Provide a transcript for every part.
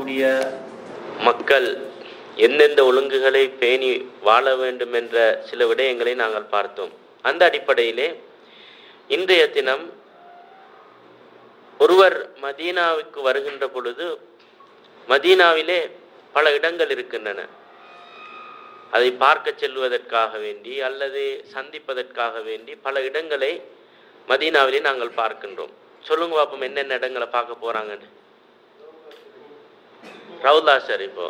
வாழக்கூடிய மக்கள் எந்தெந்த ஒழுங்குகளை பேணி வாழ வேண்டும் என்ற சில விடயங்களை நாங்கள் பார்த்தோம். அந்த அடிப்படையிலே இன்றைய தினம் ஒருவர் மதீனாவுக்கு வருகின்ற பொழுது மதீனாவிலே பல இடங்கள் இருக்கின்றன. அதை பார்க்க செல்வதற்காக வேண்டி அல்லது சந்திப்பதற்காக வேண்டி பல இடங்களை மதீனாவிலே நாங்கள் பார்க்கின்றோம். சொல்லுங்க பாப்போம், என்னென்ன இடங்களை பார்க்க போறாங்கன்னு. ரவுலா ஷரீஃபோ,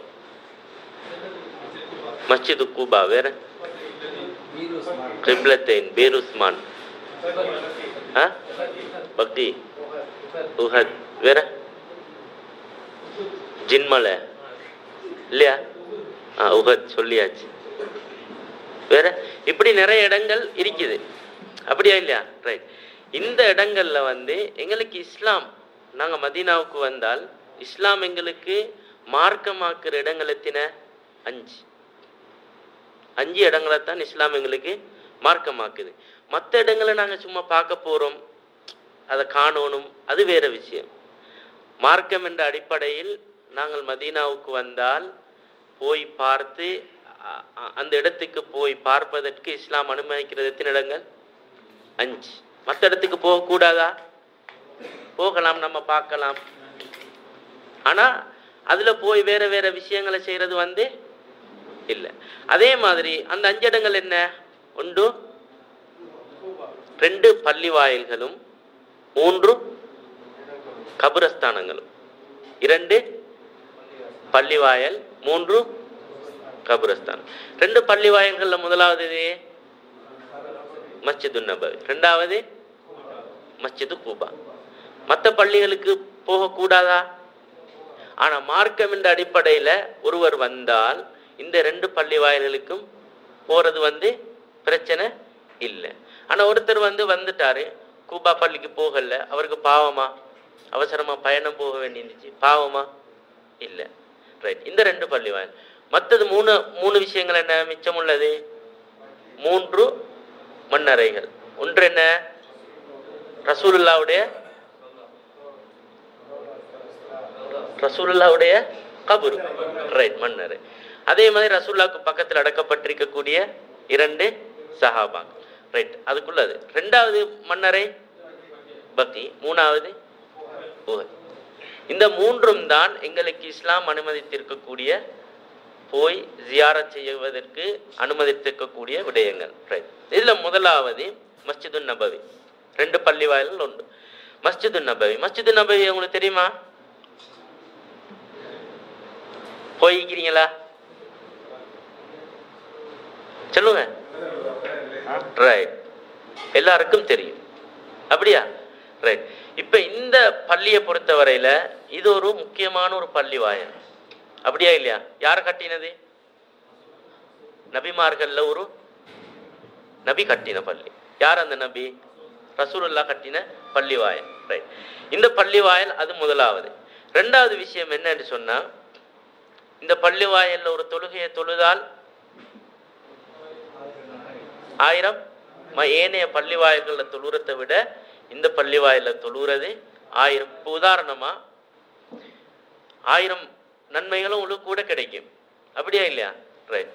மஸ்ஜிது கூபா, வேற கிப்லத்தைன், பீர் உஸ்மான், பக்தி, உஹத், வேற ஜின்மலை இல்லையா? உஹத் சொல்லியாச்சு. வேற இப்படி நிறைய இடங்கள் இருக்குது, அப்படியா இல்லையா? ரைட். இந்த இடங்கள்ல எங்களுக்கு இஸ்லாம், நாங்க மதீனாவுக்கு வந்தால் இஸ்லாம் எங்களுக்கு மார்க்கமாக்குற இடங்கள் எத்தனை? 5 இடங்களை தான் இஸ்லாம் எங்களுக்கு மார்க்கமாக்குது. மற்ற இடங்களை நாங்க சும்மா பார்க்க போறோம், அதை காணணும், அது வேற விஷயம். மார்க்கம் என்ற அடிப்படையில் நாங்கள் மதீனாவுக்கு வந்தால் போய் பார்த்து அந்த இடத்துக்கு போய் பார்ப்பதற்கு இஸ்லாம் அனுமதிக்கிறது எத்தனை இடங்கள்? 5. மற்ற இடத்துக்கு போகக்கூடாதா? போகலாம், நம்ம பார்க்கலாம். ஆனா அதுல போய் வேற வேற விஷயங்களை செய்யறது இல்லை. அதே மாதிரி அந்த 5 இடங்கள் என்ன? 1 2 பள்ளி வாயில்களும், 3 கபரஸ்தானங்களும். 2 பள்ளி வாயல், 3 கபரஸ்தானம். 2 பள்ளி வாயில்கள்ல முதலாவது மஸ்ஜிது நபவி, 2வது மஸ்ஜிது கூபா. மற்ற பள்ளிகளுக்கு போகக்கூடாதா? ஆனா மார்க்கம் என்ற அடிப்படையில ஒருவர் வந்தால் இந்த 2 பள்ளி வாயில்களுக்கும் போறது பிரச்சனை இல்லை. ஆனா ஒருத்தர் வந்துட்டாரு, கூபா பள்ளிக்கு போகல, அவருக்கு பாவமா? அவசரமா பயணம் போக வேண்டியிருந்துச்சு, பாவமா? இல்லை. ரைட். இந்த 2 பள்ளி வாயில். மற்றது 3 விஷயங்கள் என்ன மிச்சம் உள்ளது? 3 மண்ணறைகள். ஒன்று என்ன? ரசூலுல்லாவுடைய கபரு. ரைட், மண்ணறை. அதே மாதிரி ரசூலுல்லாவுக்கு பக்கத்தில் அடக்கப்பட்டிருக்கக்கூடிய 2 சஹாபாக்கள். ரைட், அதுக்குள்ளது. 2வது மண்ணறை பக்தி, 3வது உஹத். இந்த 3ம் தான் எங்களுக்கு இஸ்லாம் அனுமதித்திருக்கக்கூடிய, போய் ஜியாரத் செய்வதற்கு அனுமதித்திருக்கக்கூடிய விடயங்கள். ரைட். இதுல முதலாவது மஸ்ஜிது நபவி. 2 பள்ளி வாயில்கள் உண்டு. மஸ்ஜிது நபவி. மஸ்ஜிது நபவி உங்களுக்கு தெரியுமா? போய்க்கிறீங்களா? சொல்லுங்க. ரைட், எல்லாருக்கும் தெரியும், அப்படியா? ரைட். இப்ப இந்த பள்ளியை பொறுத்தவரையில இது ஒரு முக்கியமான ஒரு பள்ளி வாயல், அப்படியா இல்லையா? யார் கட்டினது? நபிமார்கள்ல ஒரு நபி கட்டின பள்ளி. யார் அந்த நபி? ரசூலுல்லாஹ் கட்டின பள்ளி வாயல். ரைட். இந்த பள்ளி வாயல் அது முதலாவது. 2வது விஷயம் என்னன்னு சொன்னா, இந்த பள்ளி வாயல்ல ஒரு தொழுகையை தொழுதால் 1000 ஏனைய பள்ளி வாயில்கள தொழுறதை விட இந்த பள்ளி வாயில தொழுறது 1000. இப்போ உதாரணமா 1000 நன்மைகளும் உங்களுக்கு கூட கிடைக்கும், அப்படியா இல்லையா? ரைட்.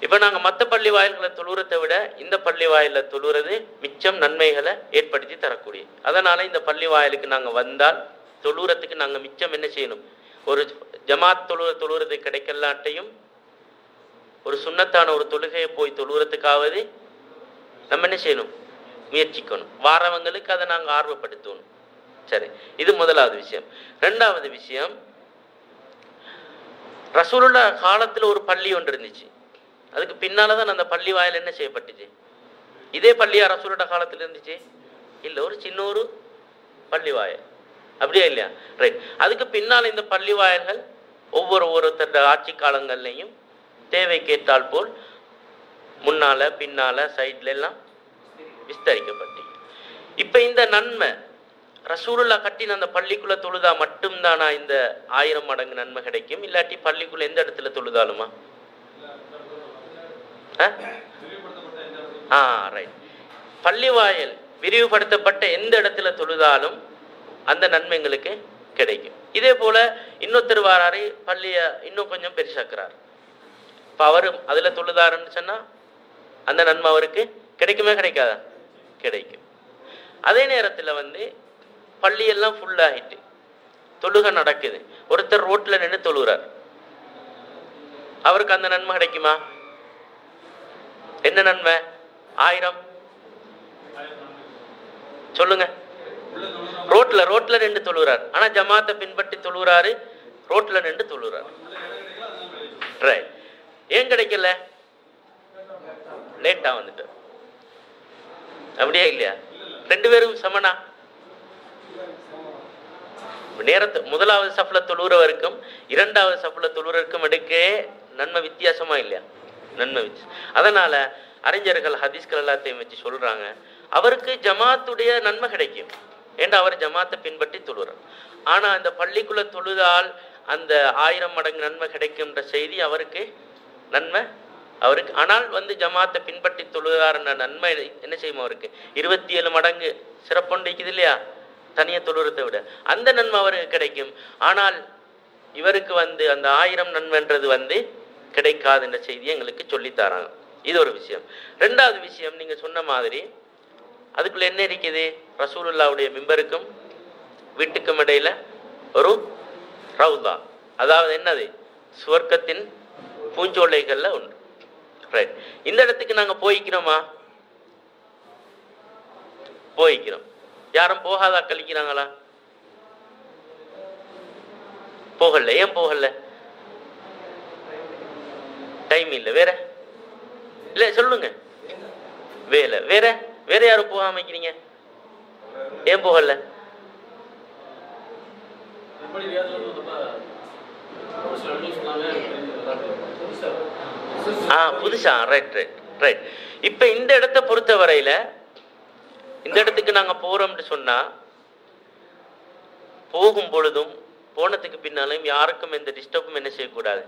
இப்ப நாங்க மற்ற பள்ளி வாயில்களை தொழுறதை விட இந்த பள்ளி வாயில தொழுறது மிச்சம் நன்மைகளை ஏற்படுத்தி தரக்கூடிய. அதனால இந்த பள்ளி வாயிலுக்கு நாங்க வந்தால் தொழுறதுக்கு நாங்க மிச்சம் என்ன செய்யணும்? ஒரு ஜமாத் தொழுறது கிடைக்கலாட்டையும் ஒரு சுன்னத்தான ஒரு தொழுகையை போய் தொழுறதுக்காவது நம்ம என்ன செய்யணும்? முயற்சிக்கணும். வாரவங்களுக்கு அதை நாங்க ஆர்வப்படுத்தணும். சரி, இது முதலாவது விஷயம். 2வது விஷயம், ரசூலுல்லாஹ் காலத்துல ஒரு பள்ளி ஒன்று இருந்துச்சு. அதுக்கு பின்னாலதான் அந்த பள்ளி வாயில் என்ன செய்யப்பட்டுச்சு? இதே பள்ளியா ரசூலுல்லாஹ் காலத்துல இருந்துச்சு? இல்ல, ஒரு சின்ன ஒரு பள்ளி வாயில், அப்படியா இல்லையா? ரைட். அதுக்கு பின்னால் இந்த பள்ளி வாயில்கள் ஒவ்வொருத்தருடைய ஆட்சி காலங்கள்லையும் தேவைக்கேற்றால் போல் முன்னால பின்னால சைட்ல எல்லாம் விஸ்தரிக்கப்பட்டு, இப்ப இந்த நன்மை ரசூலுல்லாஹ் கட்டின அந்த பள்ளிக்குள்ள தொழுதா மட்டும்தானா இந்த 1000 மடங்கு நன்மை கிடைக்கும்? இல்லாட்டி பள்ளிக்குள்ள எந்த இடத்துல தொழுதாலுமா? ரைட். பள்ளி வாயில் விரிவுபடுத்தப்பட்ட எந்த இடத்துல தொழுதாலும் அந்த நன்மை எங்களுக்கு கிடைக்கும். இதே போல இன்னொருத்தர் வாராரு, பள்ளிய இன்னும் கொஞ்சம் பெருசாக்குறாரு. இப்போ அவரு அதுல தொழுதாருன்னு சொன்னா அந்த நன்மை அவருக்கு கிடைக்குமே கிடைக்காதா? கிடைக்கும். அதே நேரத்துல வந்து பள்ளியெல்லாம் ஃபுல்லாகிட்டு தொழுகை நடக்குது, ஒருத்தர் ரோட்ல நின்று தொழுகிறார், அவருக்கு அந்த நன்மை கிடைக்குமா? என்ன நன்மை? 1000 சொல்லுங்க. ரோட்ல நின்று தொழுகிறார், ஆனா ஜமாத்தை பின்பற்றி தொழுகிறாரு, ரோட்ல நின்று தொழுகிறார். ரைட். ஏன் கிடைக்கல? லேட்டா வந்துட்டு. அப்படியே இல்லையா? ரெண்டு பேரும் சமனா? நேரத்து முதலாவது சஃப்ல தொழுறவருக்கும் இரண்டாவது சஃப்ல தொழுறவருக்கும் எடுக்க நன்மை வித்தியாசமா இல்லையா? நன்மை வித்தியாசம். அதனால அறிஞர்கள் ஹதீஸ்கள் எல்லாத்தையும் வச்சு சொல்றாங்க, அவருக்கு ஜமாத்துடைய நன்மை கிடைக்கும், ஏன்னா அவர் ஜமாத்தை பின்பற்றி தொழுறார். ஆனா அந்த பள்ளிக்குள்ள தொழுதால் அந்த 1000 மடங்கு நன்மை கிடைக்கும்ன்ற செய்தி அவருக்கு நன்மை அவருக்கு. ஆனால் வந்து ஜமாத்தை பின்பற்றி தொழுதார் நன்மை என்ன செய்யும்? அவருக்கு 27 மடங்கு சிறப்புண்டிக்குது இல்லையா, தனிய தொழுறதை விட. அந்த நன்மை அவருக்கு கிடைக்கும். ஆனால் இவருக்கு வந்து அந்த 1000 நன்மைன்றது வந்து கிடைக்காது என்ற செய்தியை எங்களுக்கு சொல்லித்தராங்க. இது ஒரு விஷயம். ரெண்டாவது விஷயம், நீங்க சொன்ன மாதிரி அதுக்குள்ள என்ன இருக்குது? ரசூலுல்லாவுடைய மிம்பருக்கும் வீட்டுக்கும் இடையில ஒரு ரவுதா, அதாவது என்னது? சுவர்க்கத்தின் பூஞ்சோலைகள்ல ஒன்று. ரைட். இந்த இடத்துக்கு நாங்க போய்க்கிறோமா? போய்க்கிறோம். யாரும் போகாதா கழிக்கிறாங்களா? போகல. ஏன் போகல? டைம் இல்லை. வேற இல்ல சொல்லுங்க. வேலை. வேற வேற யாரும் போகாம வைக்கிறீங்க? ஏன் போகல? புதுசா. Right right right. இப்ப இந்த இடத்தை பொறுத்த வரையில, இந்த இடத்துக்கு நாங்க போறோம்னு சொன்னா, போகும் பொழுதும் போனதுக்கு பின்னாலும் யாருக்கும் எந்த டிஸ்டர்பும் என்ன செய்யக்கூடாது,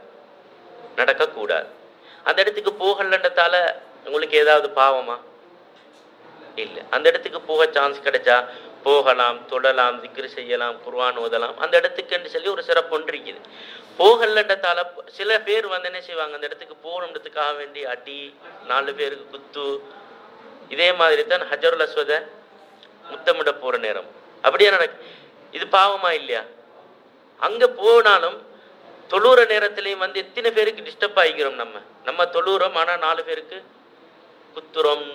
நடக்கக்கூடாது. அந்த இடத்துக்கு போகலன்றதால உங்களுக்கு ஏதாவது பாவமா? இல்லை. அந்த இடத்துக்கு போக சான்ஸ் கிடைச்சா போகலாம், தொடலாம், திக்ரு செய்யலாம், குர்ஆன் ஓதலாம். அந்த இடத்துக்குன்னு சொல்லி ஒரு சிறப்பு ஒன்று இருக்குது. போகலன்றதால சில பேர் வந்து என்ன செய்வாங்க, அந்த இடத்துக்கு போகணுன்றதுக்காக வேண்டி அடி, 4 பேருக்கு குத்து. இதே மாதிரி தான் ஹஜருல் அஸ்வத முத்தமிட போற நேரம் அப்படியே நடக்கு. இது பாவமா இல்லையா? அங்க போனாலும் தொழுற நேரத்திலையும் வந்து எத்தனை பேருக்கு டிஸ்டர்ப் ஆகிக்கிறோம். நம்ம தொழுறோம், ஆனா 4 பேருக்கு குத்துறோம்,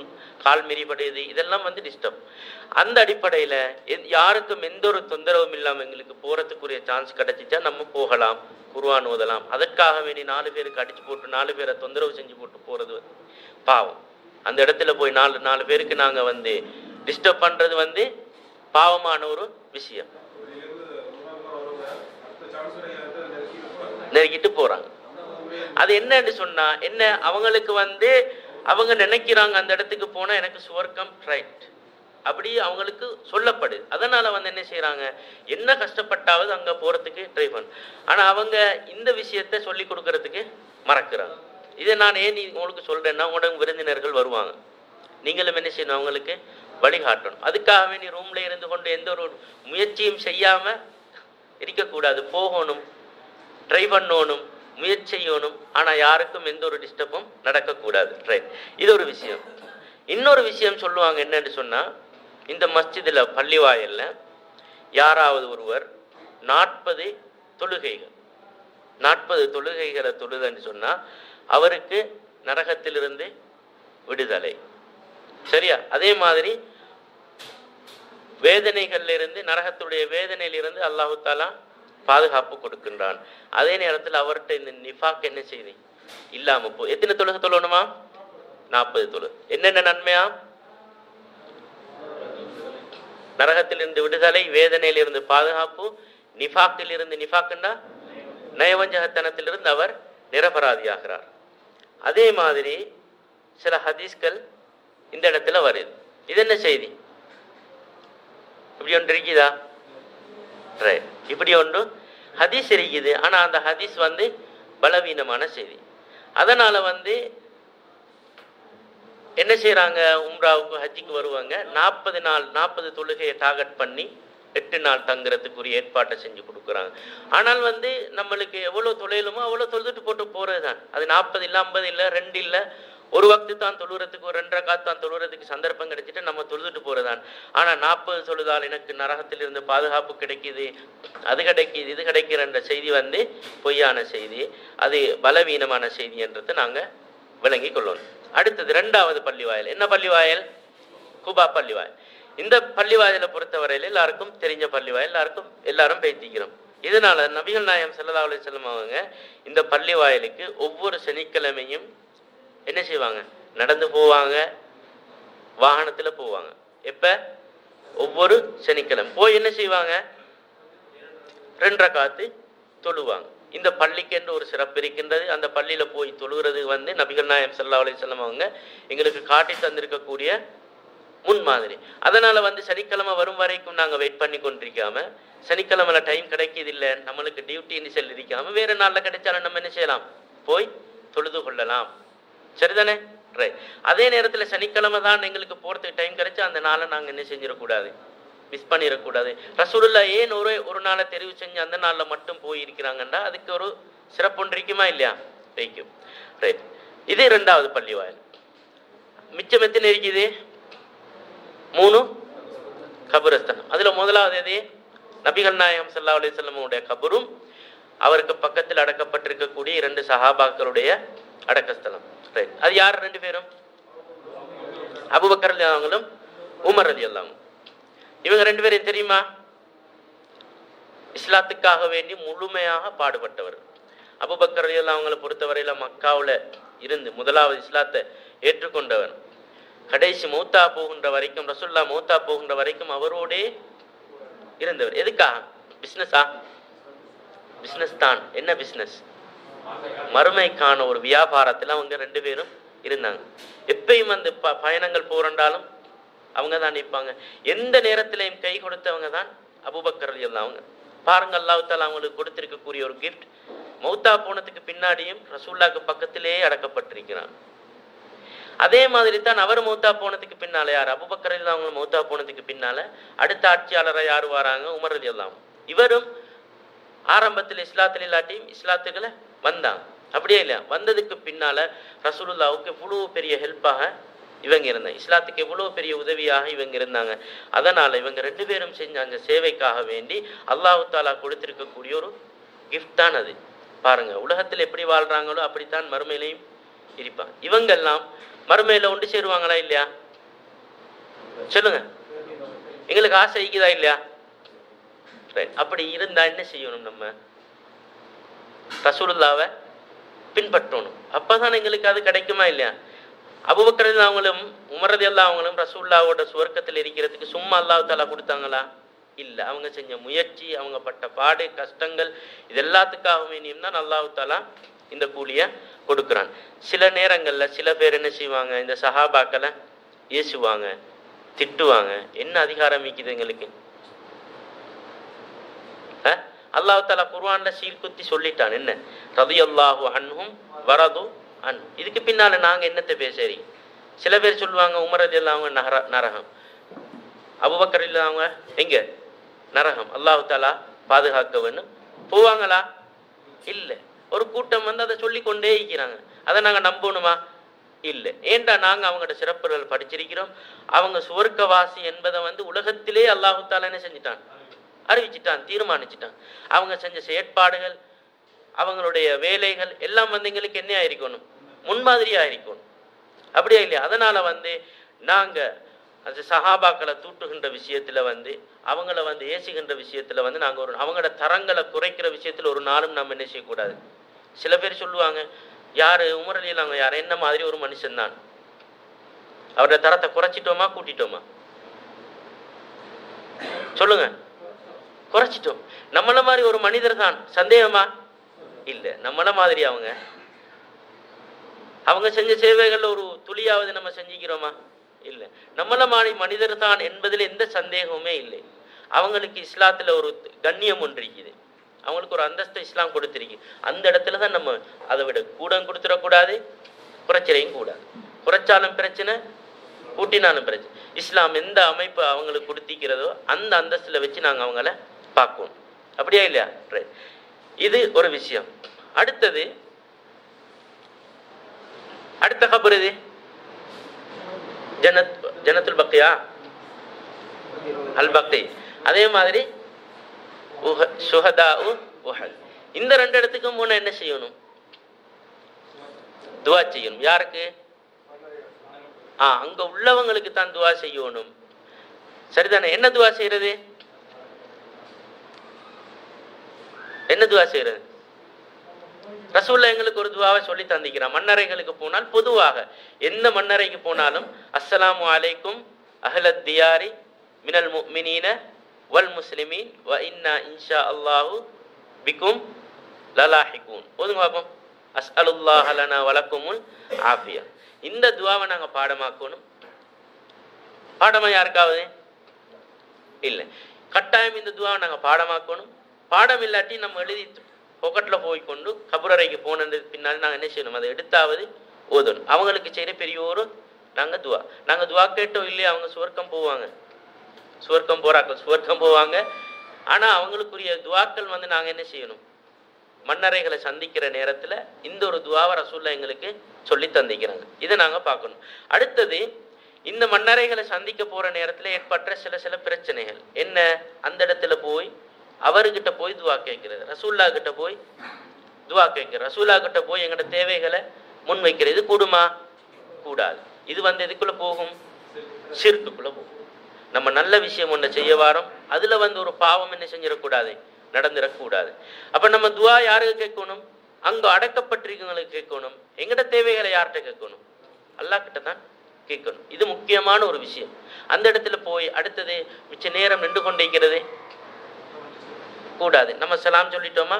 கால் மிரிபடுது, இதெல்லாம் வந்து டிஸ்டர்ப். அந்த அடிப்படையில யாருக்கும் எந்த ஒரு தொந்தரவும் இல்லாம எங்களுக்கு போறதுக்குரிய சான்ஸ் கிடைச்சிச்சா நம்ம போகலாம், குர்ஆன் ஓதலாம். அதற்காக வேண்டி 4 பேருக்கு அடிச்சு போட்டு 4 பேரை தொந்தரவு செஞ்சு போட்டு போறது வந்து பாவம். அந்த இடத்துல போய் 4 பேருக்கு நாங்க வந்து டிஸ்டர்ப் பண்றது வந்து பாவமான ஒரு விஷயம். நெருக்கிட்டு போறாங்க. அது என்னன்னு சொன்னா என்ன, அவங்களுக்கு வந்து அவங்க நினைக்கிறாங்க அந்த இடத்துக்கு போனா எனக்கு சுவர்க்கம் ரைட், அப்படி அவங்களுக்கு சொல்லப்படுது. அதனால வந்து என்ன செய்யறாங்க, என்ன கஷ்டப்பட்டாவது அங்க போறதுக்கு ட்ரை பண்ண. ஆனா அவங்க இந்த விஷயத்த சொல்லி கொடுக்கறதுக்கு மறக்கிறாங்க. இதை நான் ஏன் உங்களுக்கு சொல்றேன்னா, உங்களோட விருந்தினர்கள் வருவாங்க, நீங்களும் என்ன செய்யணும், அவங்களுக்கு வழிகாட்டணும். அதுக்காகவே நீ ரூம்ல இருந்து கொண்டு எந்த ஒரு முயற்சியும் செய்யாம இருக்கக்கூடாது. போகணும், ட்ரை பண்ணணும், முயற்சி செய்யணும். ஆனா யாருக்கும் எந்த ஒரு டிஸ்டர்பும் நடக்கக்கூடாது. ரைட். இது ஒரு விஷயம். இன்னொரு விஷயம் சொல்லுவாங்க என்னன்னு சொன்னா, இந்த மஸ்ஜிதுல பள்ளிவாயல்ல யாராவது ஒருவர் 40 தொழுகைகளை தொழுதுன்னு சொன்னா அவருக்கு நரகத்திலிருந்து விடுதலை. சரியா? அதே மாதிரி வேதனைகள்ல இருந்து, நரகத்துடைய வேதனையிலிருந்து அல்லாஹு தாலா பாதுகாப்பு கொடுக்கின்றான். அதே நேரத்தில் அவர்கிட்ட இந்த நிஃபாக் என்ன செய்தி இல்லாம போ. எத்தனை தொழுகை தொழணுமா? 40 தொழு. என்னென்ன நன்மையா? நரகத்திலிருந்து விடுதலை, வேதனையிலிருந்து பாதுகாப்பு, நிஃபாக்கிலிருந்து, நிஃபாக்குண்டா நயவஞ்சகத்தனத்திலிருந்து அவர் நிரபராதியாகிறார். அதே மாதிரி சில ஹதீஸ்கள் இந்த இடத்துல வருது. இது என்ன செய்தி? இப்படி ஒன்று இருக்குதா? இப்படி ஒன்று ஹதீஸ் இருக்குது. ஆனா அந்த ஹதீஸ் வந்து பலவீனமான செய்தி. அதனால வந்து என்ன செய்யறாங்க, உம்ராவுக்கு ஹஜ்ஜிக்கு வருவாங்க, 40 நாள் 40 தொழுகையை டார்கெட் பண்ணி 8 நாள் தங்குறதுக்குரிய ஏற்பாட்டை செஞ்சு கொடுக்குறாங்க. ஆனால் வந்து நம்மளுக்கு எவ்வளோ தொழிலுமோ அவ்வளோ தொழுதுட்டு போட்டு போகிறது தான். அது 40 இல்லை 50 இல்லை 2 இல்லை, ஒரு வக்து தான் தொழுகிறதுக்கு, ஒரு 2 ரக்காத் தான் தொழுகிறதுக்கு சந்தர்ப்பம் கிடைச்சிட்டு நம்ம தொழுதுட்டு போகிறதான். ஆனால் 40 தொழுதால் எனக்கு நரகத்திலிருந்து பாதுகாப்பு கிடைக்குது, அது கிடைக்குது, இது கிடைக்கிறன்ற செய்தி வந்து பொய்யான செய்தி, அது பலவீனமான செய்தி என்றதை நாங்கள் விளங்கி கொள்ளணும். அடுத்தது 2வது பள்ளிவாயல். என்ன பள்ளிவாயல்? குபா பள்ளிவாயல். இந்த பள்ளிவாயலை பொறுத்தவரையில் எல்லாருக்கும் தெரிஞ்ச பள்ளிவாயல், எல்லாரும் பேசிக்கிறோம். இதனால நபிகள் நாயகம் ஸல்லல்லாஹு அலைஹி வஸல்லம் அவங்க இந்த பள்ளிவாயலுக்கு ஒவ்வொரு சனிக்கிழமையும் என்ன செய்வாங்க? நடந்து போவாங்க, வாகனத்தில் போவாங்க. எப்ப? ஒவ்வொரு சனிக்கிழமை போய் என்ன செய்வாங்க? 2 ரக்காத்து தொழுவாங்க. இந்த பள்ளிக்கு என்று ஒரு சிறப்பு இருக்கின்றது. அந்த பள்ளியில போய் தொழுகிறது வந்து நபிகள் நாயகம் ஸல்லல்லாஹு அலைஹி வஸல்லம் அவங்க எங்களுக்கு காட்டி தந்திருக்கக்கூடிய முன்மாதிரி. அதனால வந்து சனிக்கிழமை வரும் வரைக்கும் நாங்கள் வெயிட் பண்ணி கொண்டிருக்காம, சனிக்கிழமைல டைம் கிடைக்கிது இல்லை, நம்மளுக்கு டியூட்டின்னு சொல்லி இருக்காம வேற நாளில் கிடைச்சாலும் நம்ம என்ன செய்யலாம்? போய் தொழுது கொள்ளலாம். சரிதானே? ரைட். அதே நேரத்தில் சனிக்கிழமை தான் எங்களுக்கு போகிறதுக்கு டைம் கிடைச்சா அந்த நாளை நாங்கள் என்ன செஞ்சிடக்கூடாது, மிஸ் பண்ணிடக்கூடாது. ரசூலுல்லாஹ் ஏன் ஒரு நாளை தெரிவு செஞ்சு அந்த நாளில் மட்டும் போயிருக்கிறாங்கன்னா அதுக்கு ஒரு சிறப்பு இருக்குமா இல்லையா? வைக்கும். ரைட். இது 2வது பள்ளிவாயல். மிச்சம் எத்தனை இருக்குது? 3 கபரஸ்தானம். அதுல முதலாவது எது? நபிகள் நாயகம் ஸல்லல்லாஹு அலைஹி வஸல்லம் கபரும் அவருக்கு பக்கத்தில் அடக்கப்பட்டிருக்கக்கூடிய 2 சஹாபாக்களுடைய அடக்கஸ்தலம். ரைட். அது யார் 2 பேரும்? அபூபக்கர் ரலியல்லாஹு அன்ஹும் உமர் ரலியல்லாஹு அன்ஹு. இவங்க 2 பேரும் தெரியுமா? இஸ்லாத்துக்காக வேண்டி முழுமையாக பாடுபட்டவர். அபூபக்கர் ரலியல்லாஹு அன்ஹுவை பொறுத்தவரையில மக்காவுல இருந்து முதலாவது இஸ்லாத்தை ஏற்றுக்கொண்டவர். கடைசி மௌத்தா போகின்ற வரைக்கும், ரசூலுல்லாஹ் மௌத்தா போகின்ற வரைக்கும் அவரோடே இருந்தவர். எதுக்காக? பிஸ்னஸா? பிஸ்னஸ் தான். என்ன பிஸ்னஸ்? மறுமைக்கான ஒரு வியாபாரத்தில் அவங்க 2 பேரும் இருந்தாங்க. எப்பயும் அந்த பயணங்கள் போறாலும் அவங்க தான் நிற்பாங்க. எந்த நேரத்திலையும் கை கொடுத்தவங்க தான் அபூபக்கர் ரலியல்லாஹு அன்ஹு. பாருங்க, அல்லாஹ் தஆலா அவங்களுக்கு கொடுத்திருக்கக்கூடிய ஒரு கிஃப்ட். மௌத்தா போனதுக்கு பின்னாடியும் ரசூலுல்லாஹ்க்கு பக்கத்திலேயே அடக்கப்பட்டிருக்கிறான். அதே மாதிரி தான் அவர் மௌத்தா போனதுக்கு பின்னால யார்? அபூபக்கர் ரலியல்லாஹு அன்ஹு மௌத்தா போனதுக்கு பின்னால அடுத்த ஆட்சியாளராக யார் வராங்க? உமர் ரலியல்லாஹு அன்ஹு. இவரும் ஆரம்பத்தில் இஸ்லாத்தில் இல்லாட்டியும் இஸ்லாத்துக்களை வந்தாங்க. அப்படியே இல்லையா? வந்ததுக்கு பின்னால ரசூலுல்லாஹ்வுக்கு இவ்வளவு பெரிய ஹெல்ப்பாக இவங்க இருந்தாங்க, இஸ்லாத்துக்கு எவ்வளவு பெரிய உதவியாக இவங்க இருந்தாங்க. அதனால இவங்க 2 பேரும் செஞ்ச அந்த சேவைக்காக வேண்டி அல்லாஹ் தஆலா கொடுத்திருக்கக்கூடிய ஒரு கிஃப்ட் தான் அது. பாருங்க, உலகத்தில் எப்படி வாழ்றாங்களோ அப்படித்தான் மறுமையிலையும் இருப்பாங்க. இவங்கெல்லாம் மறுமையில ஒன்று சேருவாங்களா இல்லையா? சொல்லுங்க, எங்களுக்கு ஆசை இருக்குதா இல்லையா? அப்படி இருந்தா என்ன செய்யணும்? நம்ம ரசூலுல்லாஹ்வை பின்பற்றணும். அப்பதான் எங்களுக்கு அது கிடைக்குமா இல்லையா? அபூபக்கர் அவங்களும் உமர் ரலியல்லாஹு அவங்களும் ரசூலுல்லாஹ்வோட சுவர்க்கத்தில் இருக்கிறதுக்கு சும்மா அல்லாஹ் தஆலா கொடுத்தாங்களா? இல்லை. அவங்க செஞ்ச முயற்சி, அவங்க பட்ட பாடு, கஷ்டங்கள், இது எல்லாத்துக்காகவும் தான் அல்லாஹ் தஆலா இந்த கூலியை கொடுக்குறான். சில நேரங்கள்ல சில பேர் என்ன செய்வாங்க? இந்த சஹாபாக்களை ஏசுவாங்க, திட்டுவாங்க. என்ன அதிகாரம் இருக்குது எங்களுக்கு? அல்லாஹ் தஆலா குர்ஆன்ல சீர்குத்தி சொல்லிட்டான். என்ன? ரலியல்லாஹு அன்ஹும் வரது அன். இதுக்கு பின்னால நாங்க என்னத்தை பேசுறீ? சில பேர் சொல்லுவாங்க உமர் ரலியல்லாஹு அன்ஹு நரகம், அபூபக்கர் ரலியல்லாஹு அன்ஹு எங்க? நரகம். அல்லாஹ் தஆலா பாதுகாக்க வேணும். போவாங்களா? இல்லை. ஒரு கூட்டம் வந்து அதை சொல்லி கொண்டே இருக்கிறாங்க. அதை நாங்கள் நம்பணுமா? இல்லை. ஏண்டா நாங்கள் அவங்களோட சிறப்புகள் படிச்சிருக்கிறோம். அவங்க சுவர்க்கவாசி என்பதை வந்து உலகத்திலே அல்லாஹ் தஆலா என்ன செஞ்சிட்டான்? அறிவிச்சிட்டான், தீர்மானிச்சிட்டான். அவங்க செஞ்ச செயற்பாடுகள், அவங்களுடைய வேலைகள் எல்லாம் வந்து எங்களுக்கு என்ன ஆயிருக்கணும்? முன்மாதிரியா இருக்கணும். அப்படியே இல்லையா? அதனால வந்து நாங்க அந்த சஹாபாக்களை தூட்டுகின்ற விஷயத்துல வந்து, அவங்கள வந்து ஏசுகின்ற விஷயத்துல வந்து நாங்க அவங்களோட தரங்களை குறைக்கிற விஷயத்துல ஒரு நாளும் நம்ம என்ன செய்யக்கூடாது. சில பேர் சொல்லுவாங்க, யாரு? உமர் ரலியல்லாஹு அன்ஹு யாரு? என்ன மாதிரி ஒரு மனுஷன் தான், அவருடைய தரத்தை குறைச்சிட்டோமா கூட்டிட்டோமா? சொல்லுங்க. குறைச்சிட்டோம். நம்மள மாதிரி ஒரு மனிதர் தான், சந்தேகமா? இல்லை. நம்மள மாதிரி அவங்க செஞ்ச சேவைகள்ல ஒரு துளியாவது நம்ம செஞ்சுக்கிறோமா? இல்லை. நம்மள மாதிரி மனிதர் தான் என்பதில் எந்த சந்தேகமுமே இல்லை. அவங்களுக்கு இஸ்லாத்துல ஒரு கண்ணியம் ஒன்று இருக்குது, அவங்களுக்கு ஒரு அந்தஸ்தை இஸ்லாம் கொடுத்திருக்கு. அந்த இடத்துல தான் நம்ம அதை விட கூட கொடுத்துடக்கூடாது, குறைச்சிலையும் கூடாது. குறைச்சாலும் பிரச்சனை, கூட்டினாலும் பிரச்சனை. இஸ்லாம் எந்த அமைப்பு அவங்களுக்கு கொடுத்திக்கிறதோ அந்த அந்தஸ்தில் வச்சு நாங்கள் அவங்கள பார்க்கணும். அப்படியா இல்லையா? ரைட். இது ஒரு விஷயம். அடுத்தது அடுத்த கபர் இது ஜன்னத்துல் பக்கியா அல் பக்தி. அதே மாதிரி சுஹதா உஹத். இந்த 2 இடத்துக்கும் முன்ன என்ன செய்யணும்? துவா செய்யணும். யாருக்கு? அங்க உள்ளவங்களுக்கு தான் துவா செய்யணும். சரிதானே? என்ன துவா செய்யறது? என்ன துவா செய்யறது? ரசூலுல்லாஹ் எங்களுக்கு ஒரு துவாவை சொல்லி தந்திக்கிறான். மன்னரைகளுக்கு போனால் பொதுவாக எந்த மன்னரைக்கு போனாலும் அஸ்ஸலாமு அலைக்கும் அஹ்லத் தியாரி மினல் முஃமினீன வல் முஸ்லிமீன் வ இன்னா இன்ஷா அல்லாஹு பிக்கும் லலாஹிகூன். போதுங்க பாப்போம். அஸ்அலுல்லாஹ லனா வலக்குமுல் ஆஃபியா. இந்த துவாவை நாங்கள் பாடமாக்கணும். பாடமா யாருக்காவது இல்லை. கட்டாயம் இந்த துவாவை நாங்கள் பாடமாக்கணும். பாடம் இல்லாட்டி நம்ம எழுதி பொக்கெட்டில் போய் கொண்டு கபுரறைக்கு போனது பின்னால் நாங்கள் என்ன செய்யணும்? அதை எடுத்தாவது ஓதணும். அவங்களுக்கு செய்கிற பெரிய ஒரு நாங்கள் துவா கேட்டோம் இல்லையா? அவங்க சுவர்க்கம் போவாங்க, சுவர்க்கம் போறாக்கள் சுவர்க்கம் போவாங்க. ஆனால் அவங்களுக்குரிய துவாக்கள் வந்து நாங்கள் என்ன செய்யணும்? மன்னரைகளை சந்திக்கிற நேரத்தில் இந்த ஒரு துவாவை ரசூலுல்லாஹ் எங்களுக்கு சொல்லி தந்திக்கிறாங்க. இதை நாங்கள் பார்க்கணும். அடுத்தது, இந்த மன்னரைகளை சந்திக்க போகிற நேரத்தில் ஏற்பட்ட சில பிரச்சனைகள் என்ன? அந்த இடத்துல போய் அவர்கிட்ட போய் துவா கேட்கிறது, ரசூலுல்லாஹ் கிட்ட போய் துவா கேட்கிறது, ரசூலுல்லாஹ் கிட்ட போய் எங்களோட தேவைகளை முன்வைக்கிறது கூடுமா? கூடாது. இது வந்து எதுக்குள்ள போகும்? ஷிர்க்குக்குள்ள போகும். நம்ம நல்ல விஷயம் ஒன்றை செய்ய வாரோம், அதுல வந்து ஒரு பாவம் என்ன செஞ்சிடக்கூடாது? நடந்துடக்கூடாது. அப்ப நம்ம துவா யாருக்கு கேட்கணும்? அங்க அடக்கப்பட்டிருக்கவங்களுக்கு கேட்கணும். எங்கட தேவைகளை யார்கிட்ட கேட்கணும்? அல்லாஹ் கிட்ட தான் கேட்கணும். இது முக்கியமான ஒரு விஷயம். அந்த இடத்துல போய் அடுத்தது மிச்ச நேரம் நின்று கொண்டிருக்கிறது கூடாது. நம்ம சலாம் சொல்லிட்டோமா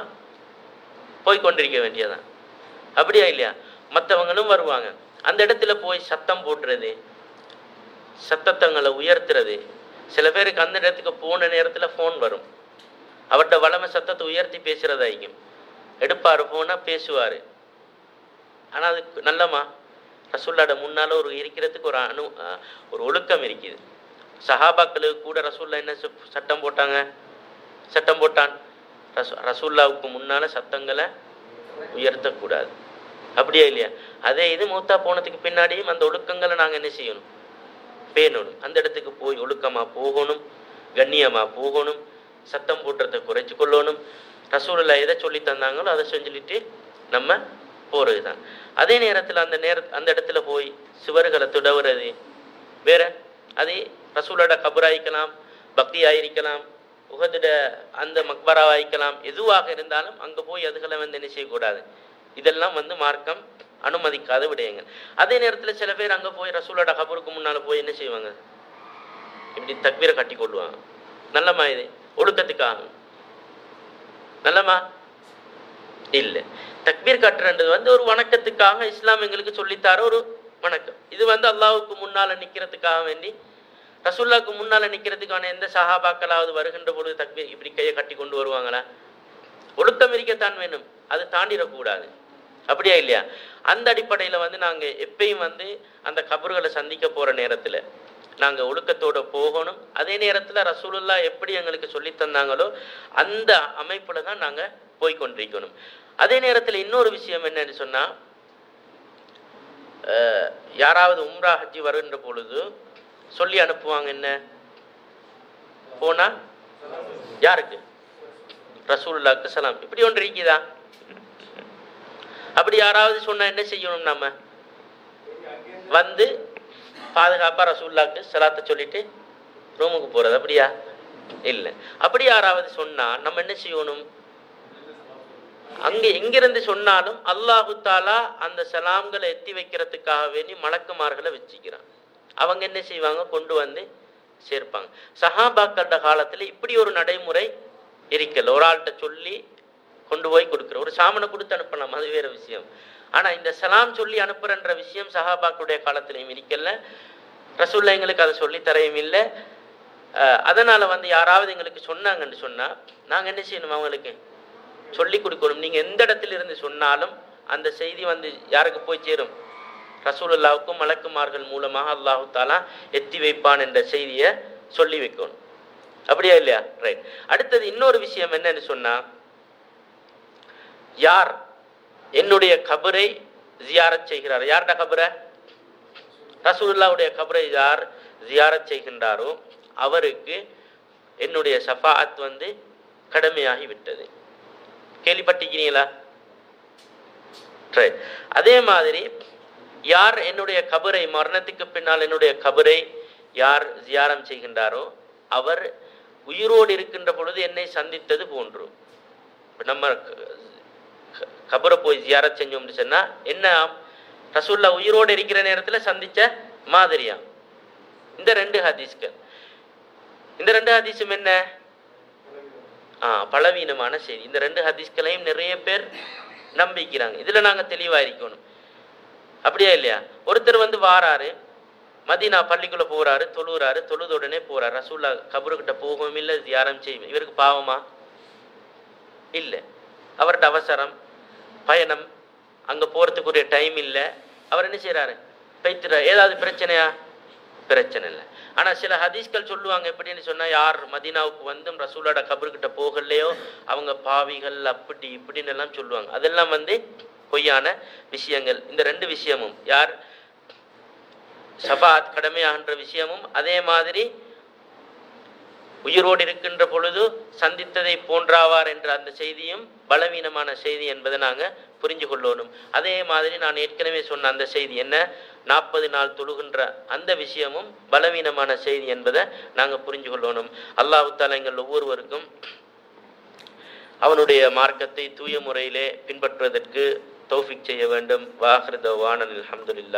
போய் கொண்டிருக்க வேண்டியதான். அப்படியா இல்லையா? மற்றவங்களும் வருவாங்க. அந்த இடத்துல போய் சத்தம் போட்டுறது, சத்தத்தங்களை உயர்த்துறது. சில பேருக்கு அந்த இடத்துக்கு போன நேரத்தில் ஃபோன் வரும், அவர்கிட்ட வளமை சத்தத்தை உயர்த்தி பேசுறதாயிக்கும். எடுப்பார் போனா பேசுவார். ஆனால் அது நல்லமா? ரசூல்லாட முன்னால ஒரு இருக்கிறதுக்கு ஒரு ஒழுக்கம் இருக்குது. சஹாபாக்களுக்கு கூட ரசூல்லா என்ன சட்டம் போட்டான்? ரசூல்லாவுக்கு முன்னால சத்தங்களை உயர்த்தக்கூடாது. அப்படியா இல்லையா? அதே இது மூத்தா போனதுக்கு பின்னாடியும் அந்த ஒழுக்கங்களை நாங்கள் என்ன செய்யணும்? பேணணும். அந்த இடத்துக்கு போய் ஒழுக்கமா போகணும், கண்ணியமா போகணும், சத்தம் போட்டுறதை குறைச்சு கொள்ளணும். ரசூலுல்லாஹ் எதை சொல்லி தந்தாங்களோ அதை செஞ்சுட்டு நம்ம போறது தான். அதே நேரத்தில் அந்த இடத்துல போய் சுவர்களை துடவுறது வேற. அதே ரசூலோட கபராய்க்கலாம், பக்தி ஆயிருக்கலாம், உஹதுட அந்த மக்பராவாய்க்கலாம். எதுவாக இருந்தாலும் அங்கே போய் அதுகளை வந்து என்ன செய்யக்கூடாது. இதெல்லாம் வந்து மார்க்கம் அனுமதிக்காத விடயங்கள். அதே நேரத்தில் சில பேர் அங்கே போய் ரசூலோட கபருக்கு முன்னால் போய் என்ன செய்வாங்க? இப்படி தக்பீரை கட்டி கொள்வாங்க. நல்லமா? இது ஒழுக்கத்துக்காக நல்லமா? இல்லை. தக்பீர் கட்டுறது வந்து ஒரு வணக்கத்துக்காக இஸ்லாம் எங்களுக்கு சொல்லித்தார ஒரு வணக்கம். இது வந்து அல்லாஹ்வுக்கு முன்னால நிற்கிறதுக்காக வேண்டி, ரசூலுல்லாஹ்க்கு முன்னால நிற்கிறதுக்கான எந்த சஹாபாக்களாவது வருகின்ற பொழுது தக்பீர் இப்படி கையை கட்டி கொண்டு வருவாங்களா? ஒழுக்கம் இருக்கத்தான் வேணும், அது தாண்டிடக்கூடாது. அப்படியா இல்லையா? அந்த அடிப்படையில் வந்து நாங்கள் எப்பயும் வந்து அந்த கபர்களை சந்திக்க போகிற நேரத்தில் நாங்கள் ஒழுக்கத்தோடு போகணும். அதே நேரத்தில் ரசூலுல்லாஹ் எப்படி எங்களுக்கு சொல்லி தந்தாங்களோ அந்த அமைப்பில் தான் நாங்கள் போய்கொண்டிருக்கணும். அதே நேரத்தில் இன்னொரு விஷயம் என்னன்னு சொன்னால், யாராவது உம்ரா ஹஜ்ஜி வருகின்ற பொழுது சொல்லி அனுப்புவாங்க, என்ன போனால் யாருக்கு? ரசூலுல்லாஹ்க்கு சலாம். இப்படி ஒன்று இருக்குதா? அப்படி யாராவது சொன்னால் என்ன செய்யணும்? நம்ம வந்து பாதுகாப்பாக ரசூலுல்லாஹ்க்கு சலாத்தை சொல்லிட்டு ரூமுக்கு போகிறது. அப்படியா? இல்லை. அப்படி யாராவது சொன்னால் நம்ம என்ன செய்யணும்? அங்கே எங்கிருந்து சொன்னாலும் அல்லாஹு தாலா அந்த சலாம்களை எத்தி வைக்கிறதுக்காக வேண்டி மலக்குமார்களை வச்சுக்கிறான். அவங்க என்ன செய்வாங்க? கொண்டு வந்து சேர்ப்பாங்க. சஹாபாக்களோட காலத்தில் இப்படி ஒரு நடைமுறை இருக்கல. ஒரு ஆள்கிட்ட சொல்லி கொண்டு போய் கொடுக்குற ஒரு சாமனை கொடுத்து அனுப்பலாம், அது வேற விஷயம். ஆனால் இந்த சலாம் சொல்லி அனுப்புறன்ற விஷயம் சஹாபாக்களுடைய காலத்திலையும் இருக்கல. ரசூலுல்லாஹ் எங்களுக்கு அதை சொல்லி தரையும் இல்லை. அதனால வந்து யாராவது எங்களுக்கு சொன்னாங்கன்னு சொன்னால் நாங்கள் என்ன செய்யணும்? அவங்களுக்கு சொல்லி கொடுக்கணும். நீங்கள் எந்த இடத்துல இருந்து சொன்னாலும் அந்த செய்தி வந்து யாருக்கு போய் சேரும்? ரசூலுல்லாவுக்கும் மலக்குமார்கள் மூலமாக அல்லாஹு தாலா எத்தி வைப்பான் என்ற செய்தியை சொல்லி வைக்கணும். அப்படியா இல்லையா? ரைட். அடுத்தது இன்னொரு விஷயம் என்னன்னு சொன்னா, யார் என்னுடைய கபரை ஜியாரத் செய்கிறார், யார்ட கபரை, ரசூலுல்லாவுடைய கபரை யார் ஜியாரத் செய்கின்றாரோ அவருக்கு என்னுடைய ஷஃபாஅத் கடமையாகி விட்டது. கேள்விப்பட்டிருக்கிறீங்களா? ரைட். அதே மாதிரி யார் என்னுடைய கபரை, மரணத்துக்கு பின்னால் என்னுடைய கபரை யார் ஜியாரம் செய்கின்றாரோ அவர் உயிரோடு இருக்கின்ற பொழுது என்னை சந்தித்தது போன்று. நம்ம கபரை போய் ஜியாரத் செஞ்சோம்னு சொன்னா என்ன, ரசூலுல்லாஹ் உயிரோடு இருக்கிற நேரத்தில் சந்திச்ச மாதிரியா? இந்த ரெண்டு ஹதீஸ்கள், இந்த ரெண்டு ஹதீஸும் என்ன, பலவீனமான செய்தி. இந்த ரெண்டு ஹதீஸ்களையும் நிறைய பேர் நம்பிக்கிறாங்க. இதுல நாங்க தெளிவா இருக்கணும். அப்படியா இல்லையா? ஒருத்தர் வாராரு, மதீனா பள்ளிக்குள்ள போறாரு, தொழுறாரு, தொழுத உடனே போறாரு, ரசூலுல்லாஹ் கபருக்கிட்ட போகவும் இல்லை, தியானம் செய்யும். இவருக்கு பாவமா? இல்லை. அவர்கிட்ட அவசரம், பயணம், அங்க போறதுக்குரிய டைம் இல்லை. அவர் என்ன செய்யறாரு, பைத்துற. ஏதாவது பிரச்சனையா? பிரச்சனை இல்லை. ஆனா சில ஹதீஸ்கள் சொல்லுவாங்க, எப்படின்னு சொன்னா, யார் மதீனாவுக்கு வந்தும் ரசூலோட கபருக்கிட்ட போகலையோ அவங்க பாவிகள், அப்படி இப்படின்னு எல்லாம் சொல்லுவாங்க. அதெல்லாம் பொய்யான விஷயங்கள். இந்த ரெண்டு விஷயமும், யார் ஷஃபாஅத் கடமையாகின்ற விஷயமும், அதே மாதிரி உயிரோடு இருக்கின்ற பொழுது சந்தித்ததை போன்றாவார் என்ற அந்த செய்தியும் பலவீனமான செய்தி என்பதை நாங்க புரிஞ்சு கொள்ளணும். அதே மாதிரி நான் ஏற்கனவே சொன்ன அந்த செய்தி என்ன, 40 நாள் தொழுகின்ற அந்த விஷயமும் பலவீனமான செய்தி என்பதை நாங்க புரிஞ்சு கொள்ளணும். அல்லாஹ் தஆலா எங்கள் ஒவ்வொருவருக்கும் அவனுடைய மார்க்கத்தை தூய முறையிலே பின்பற்றுவதற்கு தௌஃபீக் செய்ய வேண்டும். வாஹிரு தஅவானா அல்ஹம்துலில்லாஹ்.